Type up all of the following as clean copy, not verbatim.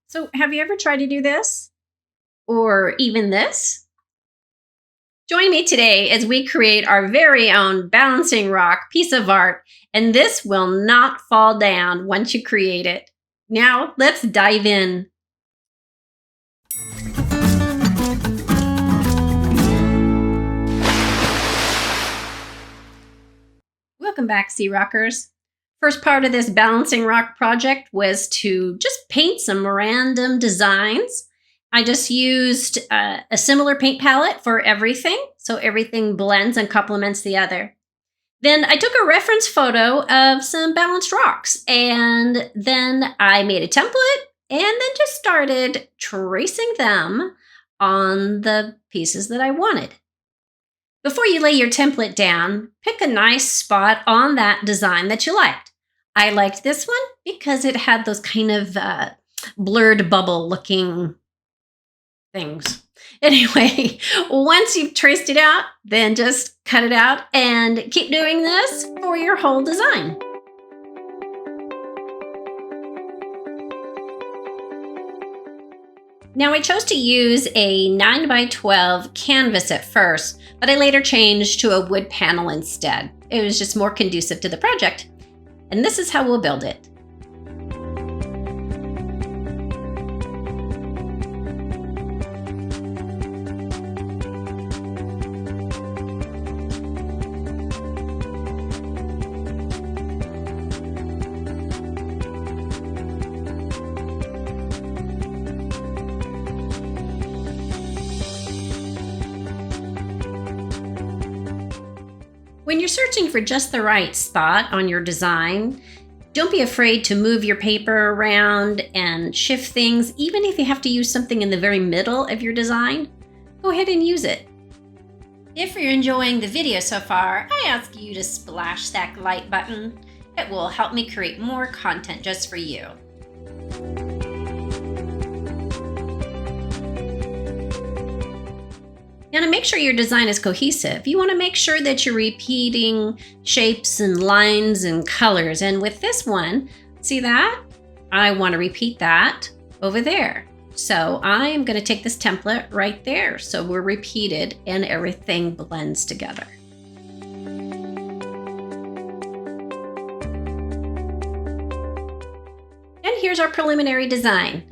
So, have you ever tried to do this? Or even this? Join me today as we create our very own balancing rock piece of art, and this will not fall down once you create it. Now, let's dive in. Welcome back, Sea Rockers. First part of this balancing rock project was to just paint some random designs. I just used a similar paint palette for everything, so everything blends and complements the other. Then I took a reference photo of some balanced rocks, and then I made a template and then just started tracing them on the pieces that I wanted. Before you lay your template down, pick a nice spot on that design that you liked. I liked this one because it had those kind of blurred bubble looking things. Anyway, once you've traced it out, then just cut it out and keep doing this for your whole design. Now, I chose to use a 9x12 canvas at first, but I later changed to a wood panel instead. It was just more conducive to the project. And this is how we'll build it. When you're searching for just the right spot on your design, don't be afraid to move your paper around and shift things, even if you have to use something in the very middle of your design. Go ahead and use it. If you're enjoying the video so far, I ask you to splash that like button. It will help me create more content just for you. Now, to make sure your design is cohesive, you want to make sure that you're repeating shapes and lines and colors. And with this one, see that? I want to repeat that over there. So I'm going to take this template right there. So we're repeated and everything blends together. And here's our preliminary design.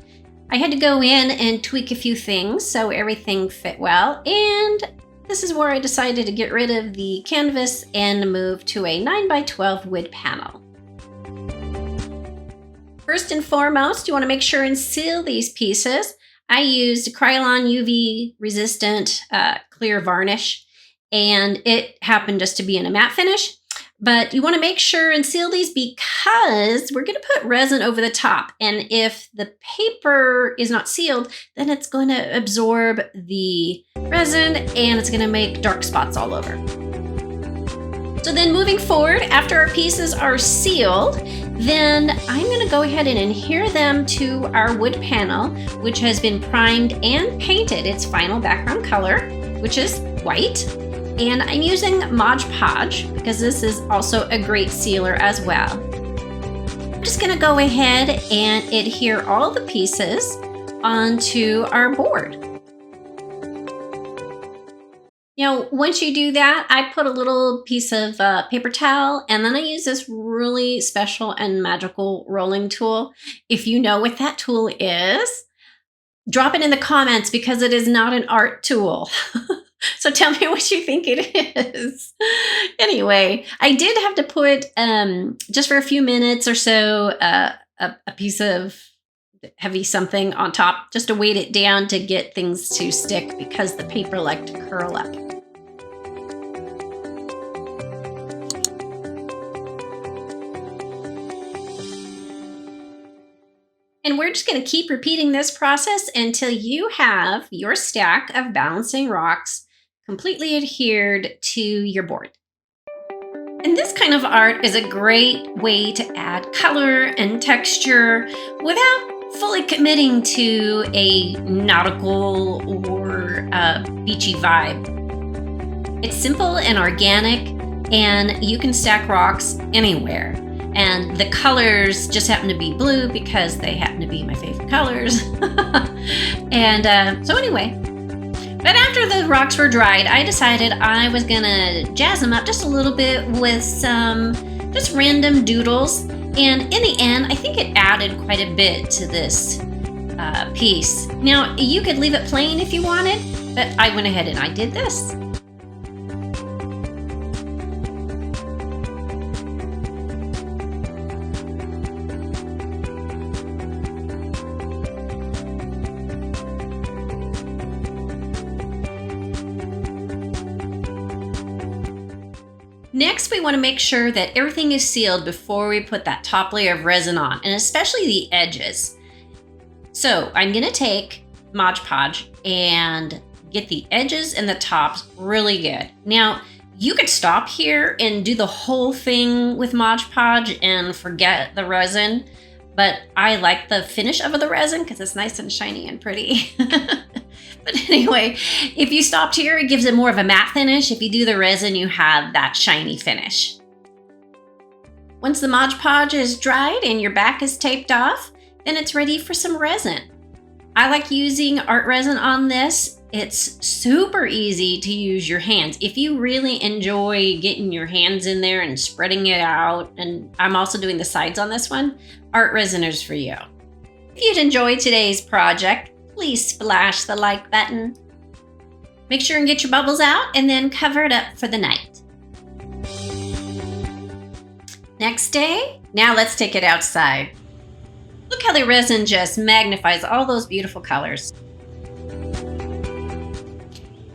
I had to go in and tweak a few things so everything fit well, and this is where I decided to get rid of the canvas and move to a 9x12 wood panel. First and foremost, you want to make sure and seal these pieces. I used Krylon UV resistant clear varnish, and it happened just to be in a matte finish. But you want to make sure and seal these because we're going to put resin over the top. And if the paper is not sealed, then it's going to absorb the resin and it's going to make dark spots all over. So then moving forward, after our pieces are sealed, then I'm going to go ahead and adhere them to our wood panel, which has been primed and painted its final background color, which is white. And I'm using Mod Podge because this is also a great sealer as well. I'm just going to go ahead and adhere all the pieces onto our board. Now, once you do that, I put a little piece of paper towel, and then I use this really special and magical rolling tool. If you know what that tool is, drop it in the comments because it is not an art tool. So tell me what you think it is. Anyway, I did have to put, just for a few minutes or so, a piece of heavy something on top just to weight it down to get things to stick because the paper liked to curl up. And we're just going to keep repeating this process until you have your stack of balancing rocks completely adhered to your board. And this kind of art is a great way to add color and texture without fully committing to a nautical or beachy vibe. It's simple and organic, and you can stack rocks anywhere. And the colors just happen to be blue because they happen to be my favorite colors. And so anyway, but after the rocks were dried, I decided I was gonna jazz them up just a little bit with some just random doodles. And in the end, I think it added quite a bit to this piece. Now, you could leave it plain if you wanted, but I went ahead and I did this. Next, we want to make sure that everything is sealed before we put that top layer of resin on, and especially the edges. So I'm going to take Mod Podge and get the edges and the tops really good. Now, you could stop here and do the whole thing with Mod Podge and forget the resin, but I like the finish of the resin because it's nice and shiny and pretty. But anyway, if you stopped here, it gives it more of a matte finish. If you do the resin, you have that shiny finish. Once the Mod Podge is dried and your back is taped off, then it's ready for some resin. I like using art resin on this. It's super easy to use your hands. If you really enjoy getting your hands in there and spreading it out, and I'm also doing the sides on this one, art resin is for you. If you'd enjoyed today's project, please splash the like button. Make sure and get your bubbles out and then cover it up for the night. Next day, now let's take it outside. Look how the resin just magnifies all those beautiful colors.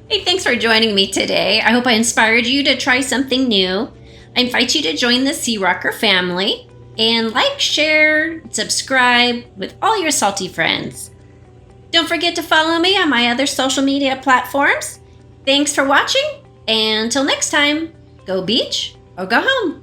Hey, thanks for joining me today. I hope I inspired you to try something new. I invite you to join the Sea Rocker family and like, share, subscribe with all your salty friends. Don't forget to follow me on my other social media platforms. Thanks for watching, and until next time, go beach or go home.